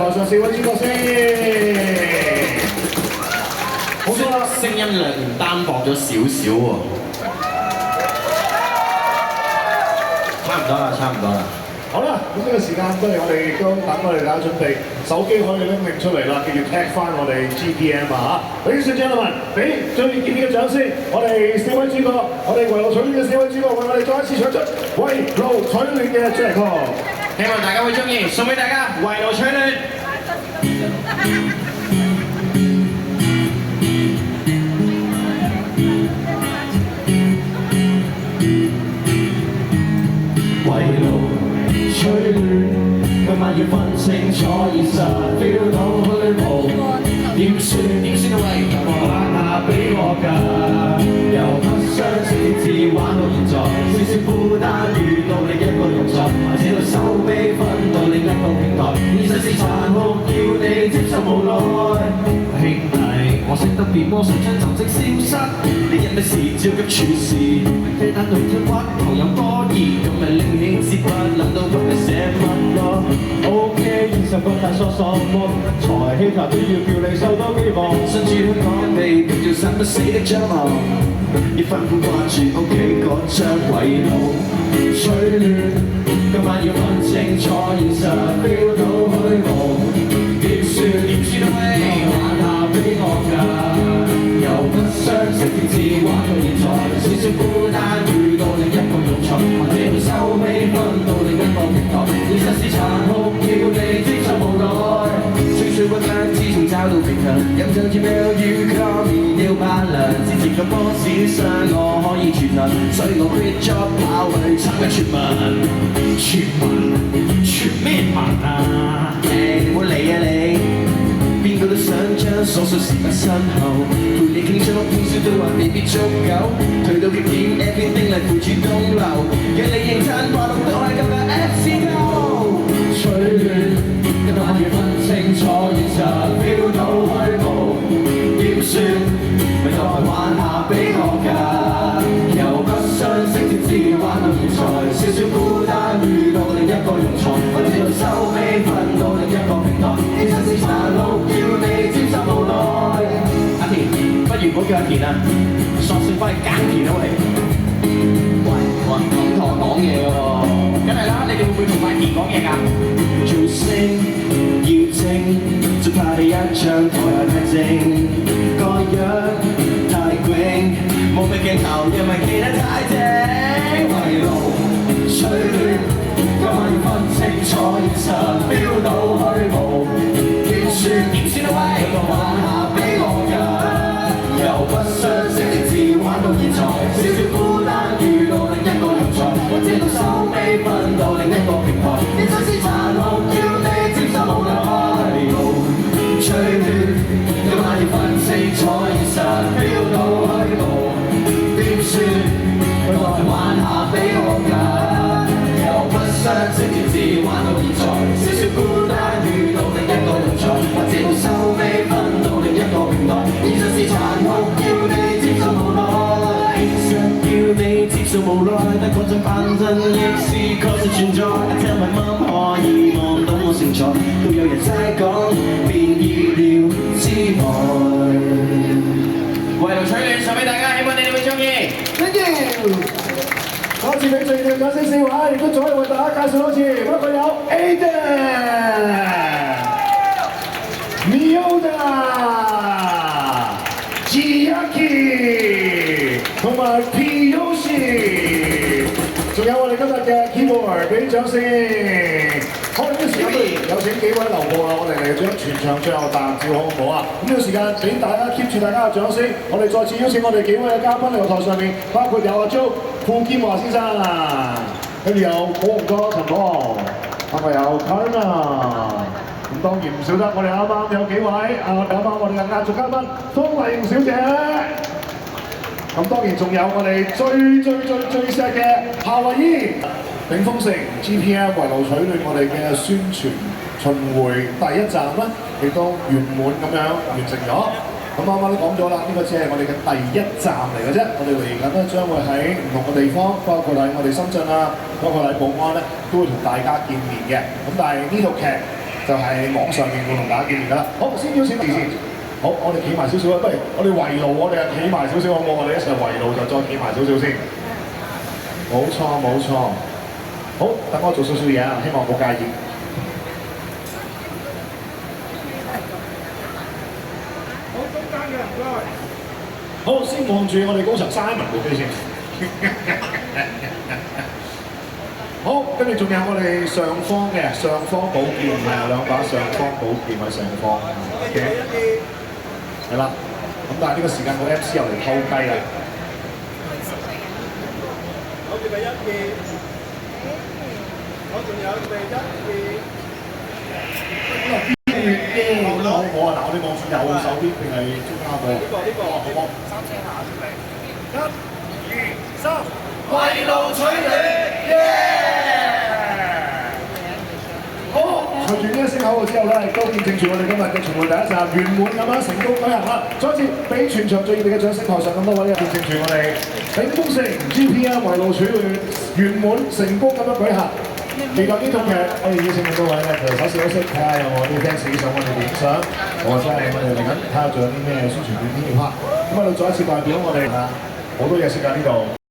台上4位主角先。好多啦，聲音量單薄咗少少喎。差唔多啦，差唔多啦。好啦，咁呢個時間都係我哋都等我哋大家準備，手機可以拎出嚟啦，記住 tag 翻我哋 GPM 啊嚇。Ladies and gentlemen，俾最熱烈嘅掌聲，我哋4位主角，我哋圍爐取暖嘅4位主角，為我哋再一次唱出圍爐取暖嘅主題曲，希望大家會中意，送俾大家圍爐取暖。取暖，今晚要分清楚現實 ，feel 到虛無。點算啊喂，玩下俾我㗎，由不相識至玩到現在，少少負擔遇到另一個用材，直到收尾分到另一個平台，現實是殘酷，要你接受無奈。兄弟，我識得變魔術將就即消失，你因咩事照急處事？雞蛋對挑骨頭有多熱，咁咪拎起支筆諗到今日寫乜咯 ？OK， 現實個大傻傻夢，財氣球都要叫你收多幾磅。身處香港地，叫生不死的蟑螂，要分款掛住屋企嗰張圍爐取暖，今晚要分清楚現實 ，feel 到虛無。點算啊喂，玩下俾我㗎，由不相識至玩到現在，少少孤單遇到另一個用材，或者到收尾分到另一個平台，現實是殘酷，要你接受無奈。情緒混亂，自從找到平衡，飲酒至 mail 要靠燃料扮涼，之前個 boss 想我可以全能，所以我 quit job 跑去參加全民，全咩民啊？你唔好理啊你！邊個都想將瑣碎事物身後，陪你傾足通宵都還未必足夠，退到極點 everything 嚟付諸東流，讓你認真發動都係咁嘅 FC Go。取暖，今晚要分清楚現實 ，feel 到虛無，點算？咪當係玩下俾我㗎，由不相識至玩到現在，少少孤單遇到另一個用材，或者到收尾分到另一個平台，現實是殘酷，要你接受無奈。阿田，不如唔好叫阿田啊，索性翻去耕田啊喂！喂，咁同我講嘢喎，梗係啦，你哋會唔會同塊田講嘢㗎？做聲要靜，就怕你一張台太靜，個樣太勁，冇咩鏡頭，因為企得太正。圍爐取暖，今晚要分清楚現實 ，feel 到虛無。點算啊喂，玩下俾我㗎，由不相識至玩到現在，少少孤單遇到另一個用材，或者到收尾分到另一個平台，現實是殘酷，要你接受無奈。取暖，今晚要分清楚現實 ，feel 到虛無。點算？來玩下俾我㗎，由不相識至玩到現在，少少孤單遇到另一個用材，或者到收尾分到另一個平台，現實是殘酷，要你接受無奈。其實要你接受無奈，但嗰陣扮真亦是確實存在。聽聞乜可以望到我成才，都有人齋講，便意料之外。圍爐取暖送俾大家，希望你哋會中意。Thank you。多謝俾最熱烈掌聲4位，亦都再為大家介紹多次，不過有 Aiden、Miuda、Chiaki 同埋 Piyoshi， 仲有我哋今日嘅 keyboard， 俾啲掌聲。好，呢個時間有請幾位流步啦，我哋嚟將全場最後大合照好唔好啊？咁呢個時間俾大家 keep 住大家嘅掌聲，我哋再次邀請我哋幾位嘅嘉賓嚟個台上面，包括有阿 Jo 傅建華先生，跟住有保鴻哥陳寶，同埋有 Karma。咁當然唔少得我哋啱啱有幾位啱啱我哋嘅壓軸嘉賓方麗瑩小姐。咁當然仲有我哋最錫嘅夏慧姨。鼎豐城 GPM 圍爐取暖我哋嘅宣傳巡迴第一站咧，亦都圓滿咁樣完成咗。咁啱啱都講咗啦，呢個只係我哋嘅第一站嚟嘅啫。我哋嚟緊咧將會喺唔同嘅地方，包括喺我哋深圳啊，包括喺寶安咧，都會同大家見面嘅。咁但係呢套劇就係網上面會同大家見面㗎啦。好，先邀請你先。好，我哋企埋少少啦，不如我哋圍爐，我哋企埋少少好唔好？我哋一齊圍爐就再企埋少少先。冇錯冇錯。好，等我做少少嘢啊，希望冇介意。好，中間嘅唔該。好，先望住我哋高層Simon部機先。好，跟住仲有我哋上方寶劍，係兩把上方寶劍喺上方。OK， 係啦。咁但係呢個時間個 MC 又嚟偷雞啦。好似第一件，我仲有第一件。我啊，嗱，我哋望住右手邊定係中間個？呢個，好冇？三聲下出嚟。1、2、3，圍爐取暖。好，隨住呢一聲口號之後咧，亦都見證住我哋今日嘅巡迴第一站圓滿咁樣成功舉行啦！再一次俾全場最熱烈嘅掌聲，台上咁多位見證住我哋鼎豐城 GPM 圍爐取暖圓滿成功咁樣舉行。期待呢套劇，我哋邀請咁多位咧，就稍事休息，睇下有冇啲 fans 想我哋影相，或者係我哋嚟緊睇下仲有啲咩宣傳片要拍。咁我哋再一次代表我哋好多嘢識㗎呢度。